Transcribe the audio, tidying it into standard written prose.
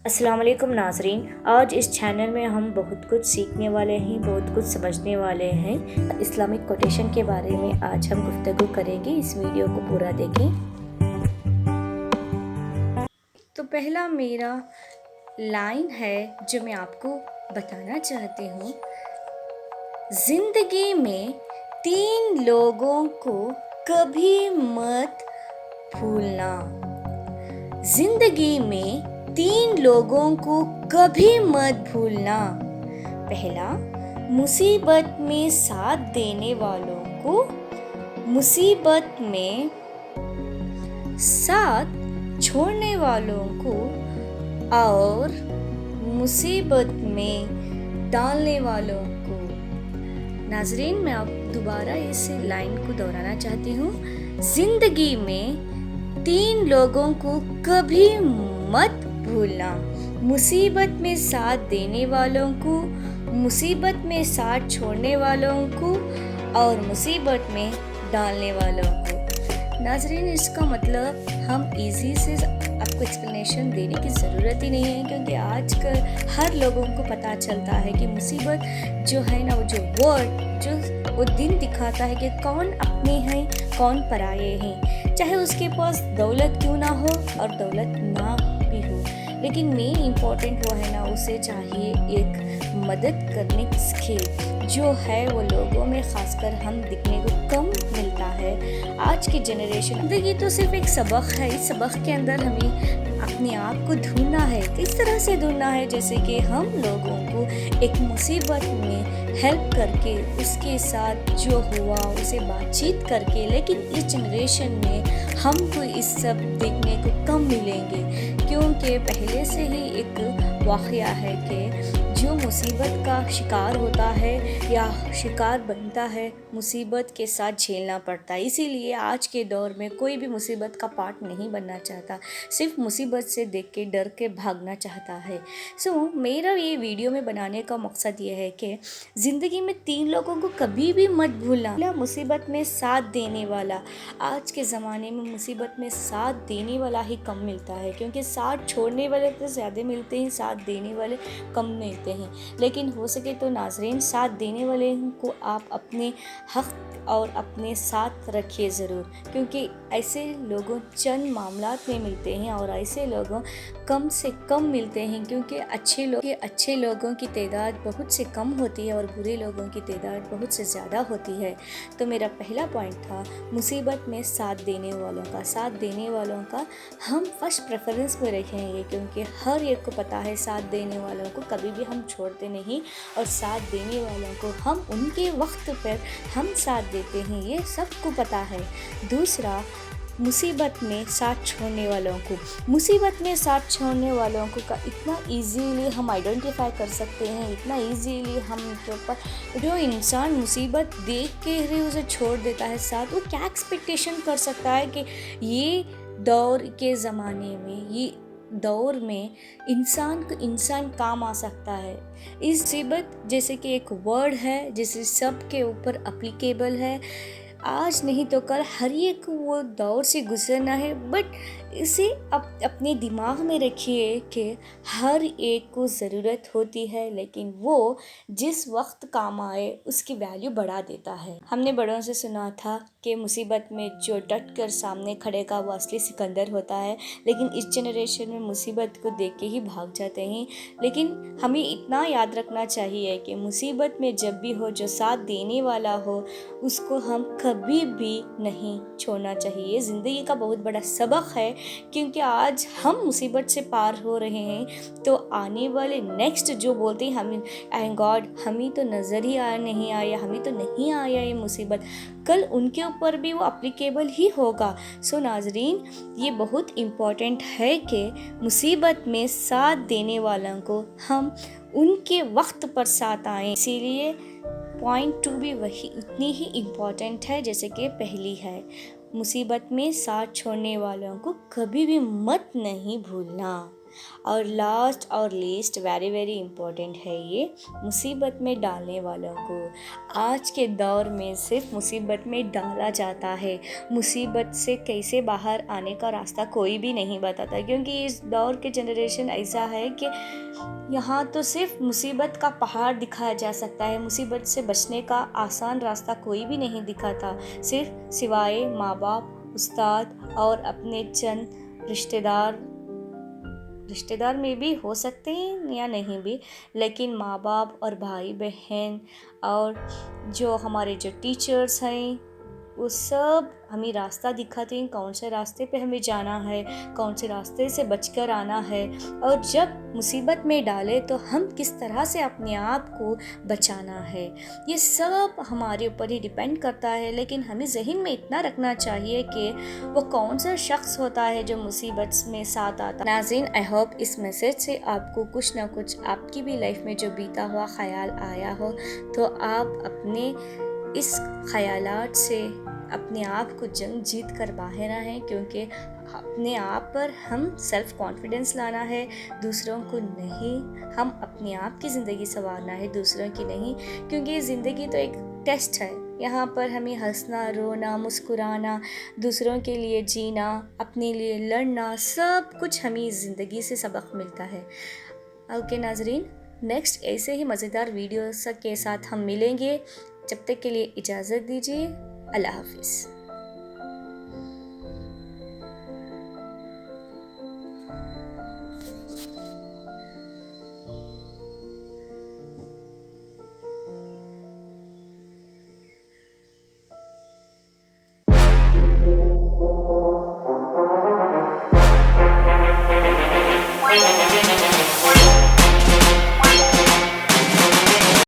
अस्सलाम वालेकुम नाज़रीन। आज इस चैनल में हम बहुत कुछ सीखने वाले हैं, बहुत कुछ समझने वाले हैं। इस्लामिक कोटेशन के बारे में आज हम गुफ्तगू करेंगे। इस वीडियो को पूरा देखें। तो पहला मेरा लाइन है जो मैं आपको बताना चाहती हूँ। ज़िंदगी में 3 लोगों को कभी मत भूलना। जिंदगी में 3 लोगों को कभी मत भूलना। पहला, मुसीबत में साथ देने वालों को, मुसीबत में साथ छोड़ने वालों को और मुसीबत में डालने वालों को। नाजरीन, मैं अब दोबारा इस लाइन को दोहराना चाहती हूँ। जिंदगी में 3 लोगों को कभी मत भूलना। मुसीबत में साथ देने वालों को, मुसीबत में साथ छोड़ने वालों को और मुसीबत में डालने वालों को। नाज़रीन, इसका मतलब हम इजी से आपको एक्सप्लेनेशन देने की ज़रूरत ही नहीं है, क्योंकि आजकल हर लोगों को पता चलता है कि मुसीबत जो है ना, वो जो वर्ड जो वो दिन दिखाता है कि कौन अपने हैं कौन पराये हैं। चाहे उसके पास दौलत क्यों ना हो और दौलत ना भी हो, लेकिन मेन इम्पोर्टेंट वो है ना, उसे चाहिए एक मदद करने की स्किल जो है वो लोगों में खासकर हम दिखने को कम मिलता है। आज की जनरेशन, देखिए, तो सिर्फ एक सबक है। इस सबक के अंदर हमें अपने आप को ढूंढना है। किस तरह से ढूंढना है? जैसे कि हम लोगों को एक मुसीबत में हेल्प करके, उसके साथ जो हुआ उसे बातचीत करके। लेकिन इस जनरेशन में हमको इस सब देखने को कम मिलेंगे, क्योंकि पहले से ही एक वाक़या है कि जो मुसीबत का शिकार होता है या शिकार बनता है, मुसीबत के साथ झेलना पड़ता है। इसीलिए आज के दौर में कोई भी मुसीबत का पार्ट नहीं बनना चाहता, सिर्फ मुसीबत से देख के डर के भागना चाहता है। मेरा ये वीडियो में बनाने का मकसद ये है कि ज़िंदगी में 3 लोगों को कभी भी मत भूलना। मुसीबत में साथ देने वाला, आज के ज़माने में मुसीबत में साथ देने वाला ही कम मिलता है, क्योंकि साथ छोड़ने वाले तो ज़्यादा मिलते हैं, साथ देने वाले कम मिलते हैं। लेकिन हो सके तो नाज़रीन, साथ देने वाले को आप अपने हक़ और अपने साथ रखिए ज़रूर, क्योंकि ऐसे लोगों चंद मामलात में मिलते हैं और ऐसे लोगों कम से कम मिलते हैं, क्योंकि अच्छे लोगों की तादाद बहुत से कम होती है और बुरे लोगों की तादाद बहुत से ज़्यादा होती है। तो मेरा पहला पॉइंट था मुसीबत में साथ देने वालों का। साथ देने वालों का हम फर्स्ट प्रेफरेंस में रखेंगे, क्योंकि हर एक को पता है साथ देने वालों को कभी भी हम छोड़ते नहीं, और साथ देने वालों को हम उनके वक्त पर हम साथ देते हैं, ये सबको पता है। दूसरा, मुसीबत में साथ छोड़ने वालों को। मुसीबत में साथ छोड़ने वालों को का इतना इजीली हम आइडेंटिफाई कर सकते हैं, इतना इजीली हम के ऊपर, जो इंसान मुसीबत देख के ही उसे छोड़ देता है साथ, वो क्या एक्सपेक्टेशन कर सकता है कि ये दौर के ज़माने में, ये दौर में इंसान को इंसान काम आ सकता है। इस मुसीबत जैसे कि एक वर्ड है जिसे सब के ऊपर अप्लीकेबल है। आज नहीं तो कल हर एक को वो दौर से गुजरना है, बट इसे अपने दिमाग में रखिए कि हर एक को ज़रूरत होती है, लेकिन वो जिस वक्त काम आए उसकी वैल्यू बढ़ा देता है। हमने बड़ों से सुना था कि मुसीबत में जो डट कर सामने खड़े का वो असली सिकंदर होता है, लेकिन इस जनरेशन में मुसीबत को देख के ही भाग जाते हैं। लेकिन हमें इतना याद रखना चाहिए कि मुसीबत में जब भी हो, जो साथ देने वाला हो उसको हम कभी भी नहीं छोड़ना चाहिए। ज़िंदगी का बहुत बड़ा सबक है, क्योंकि आज हम मुसीबत से पार हो रहे हैं, तो आने वाले नेक्स्ट जो बोलते हैं हमें, थैंक गॉड हमें तो नज़र ही नहीं आया, हमें तो नहीं आया ये मुसीबत, कल उनके ऊपर भी वो अप्लीकेबल ही होगा। नाज़रीन, ये बहुत इम्पॉर्टेंट है कि मुसीबत में साथ देने वालों को हम उनके वक्त पर साथ आएँ। इसीलिए पॉइंट 2 भी वही उतनी ही इम्पॉर्टेंट है जैसे कि पहली है। मुसीबत में साथ छोड़ने वालों को कभी भी मत नहीं भूलना। और लास्ट और लीस्ट वेरी वेरी इम्पोर्टेंट है ये, मुसीबत में डालने वालों को। आज के दौर में सिर्फ मुसीबत में डाला जाता है, मुसीबत से कैसे बाहर आने का रास्ता कोई भी नहीं बताता, क्योंकि इस दौर के जनरेशन ऐसा है कि यहाँ तो सिर्फ मुसीबत का पहाड़ दिखाया जा सकता है, मुसीबत से बचने का आसान रास्ता कोई भी नहीं दिखाता, सिर्फ सिवाय माँ बाप, उस्ताद और अपने चंद रिश्तेदार में भी हो सकते हैं या नहीं भी, लेकिन माँ बाप और भाई बहन और जो हमारे जो टीचर्स हैं वो सब हमें रास्ता दिखाते हैं, कौन से रास्ते पे हमें जाना है, कौन से रास्ते से बचकर आना है, और जब मुसीबत में डाले तो हम किस तरह से अपने आप को बचाना है। ये सब हमारे ऊपर ही डिपेंड करता है, लेकिन हमें ज़हन में इतना रखना चाहिए कि वो कौन सा शख्स होता है जो मुसीबत में साथ आता है। नाज़रीन, आई होप इस मैसेज से आपको कुछ ना कुछ आपकी भी लाइफ में जो बीता हुआ ख्याल आया हो, तो आप अपने इस ख्यालात से अपने आप को जंग जीत कर बाहर आएँ, क्योंकि अपने आप पर हम सेल्फ कॉन्फिडेंस लाना है, दूसरों को नहीं। हम अपने आप की ज़िंदगी संवारना है, दूसरों की नहीं, क्योंकि ज़िंदगी तो एक टेस्ट है। यहाँ पर हमें हंसना, रोना, मुस्कुराना, दूसरों के लिए जीना, अपने लिए लड़ना, सब कुछ हमें इस ज़िंदगी से सबक मिलता है। ओके नाजरीन, नेक्स्ट ऐसे ही मज़ेदार वीडियोस के साथ हम मिलेंगे। जब तक के लिए इजाज़त दीजिए। अल्लाह हाफिज़।